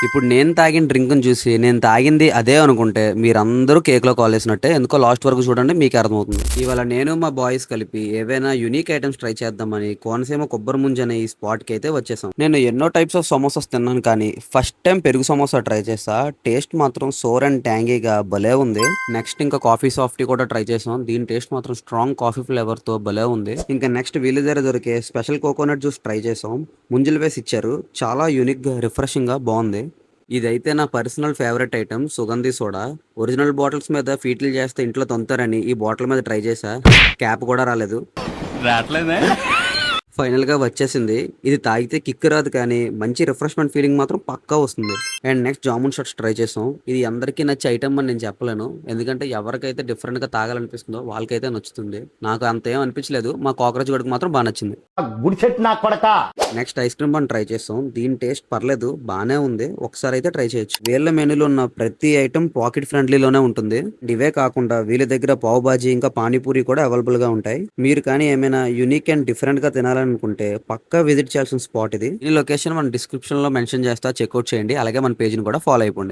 ఇప్పుడు నేను తాగిన డ్రింక్‌ని చూసి, నేను తాగింది అదే అనుకుంటే, మీరందరూ కేక్‌లో కాలేసినట్టే. ఎందుకో లాస్ట్ వరకు చూడండి మీకే అర్థమవుతుంది. ఇవాళ నేను మా బాయ్స్ కలిపి ఏవైనా యూనిక్ ఐటెమ్స్ ట్రై చేద్దామని కోనసీమ కొబ్బరి ముంజ్ అనే ఈ స్పాట్‌కి అయితే వచ్చేసాం. నేను ఎన్నో టైప్స్ ఆఫ్ సమోసాస్ తిన్నాను కానీ, ఫస్ట్ టైం పెరుగు సమోసా ట్రై చేశా. టేస్ట్ మాత్రం సోర్ అండ్ ట్యాంగీగా భలే ఉంది. నెక్స్ట్ ఇంకా కాఫీ సాఫ్టీ కూడా ట్రై చేసాం. దీని టేస్ట్ మాత్రం స్ట్రాంగ్ కాఫీ ఫ్లేవర్‌తో భలే ఉంది. ఇంకా నెక్స్ట్ వీళ్ళ దగ్గర దొరికే స్పెషల్ కోకోనట్ జ్యూస్ ట్రై చేసాం. ముంజులు వేసి ఇచ్చారు. చాలా యూనిక్‌గా, రిఫ్రెషింగ్‌గా బావుంది. ఇదైతే నా personal favourite item Sugandhi soda. Original bottles మీద ఫీట్లు చేస్తే ఇంట్లో తొంతారని ఈ బాటిల్ మీద ట్రై చేశా. క్యాప్ కూడా రాలేదు. రావట్లేదే. ఫైనల్‌గా వచ్చేసింది. ఇది తాగితే కిక్ రాదు కానీ మంచి రిఫ్రెష్‌మెంట్ ఫీలింగ్ మాత్రం పక్కా వస్తుంది. And next jamun shots try చేసాం. ఇది అందరికీ నచ్చే ఐటెమ్ అని నేను చెప్పలేను. ఎందుకంటే ఎవరికైతే డిఫరెంట్‌గా తాగాలనిపిస్తుందో వాళ్ళకైతే నచ్చుతుంది. నాకు అంత ఏం అనిపించలేదు. మా కాక్రోచ్ గడికి మాత్రం బా నచ్చింది. గుడిసెట్ నా కొడకా. Next ice cream bun try చేసాం. దీని టేస్ట్ పర్లేదు, బానే ఉంది. ఒకసారి అయితే ట్రై చేయొచ్చు. వీళ్ళ మెనూలో ఉన్న ప్రతి ఐటమ్ పాకెట్ ఫ్రెండ్లీలోనే ఉంటుంది. ఇవే కాకుండా వీళ్ళ దగ్గర పావ్ బాజీ ఇంకా పానీపూరి కూడా అవైలబుల్ గా ఉంటాయి. మీరు కానీ ఏమైనా యూనిక్ అండ్ డిఫరెంట్ గా తినాలనుకుంటే పక్కా విజిట్ చేయాల్సిన స్పాట్ ఇది. ఈ లొకేషన్ మన డిస్క్రిప్షన్ లో మెన్షన్ చేస్తా, చెక్అవుట్ చేయండి. అలాగే మన పేజ్ ని కూడా ఫాలో అయిపోండి.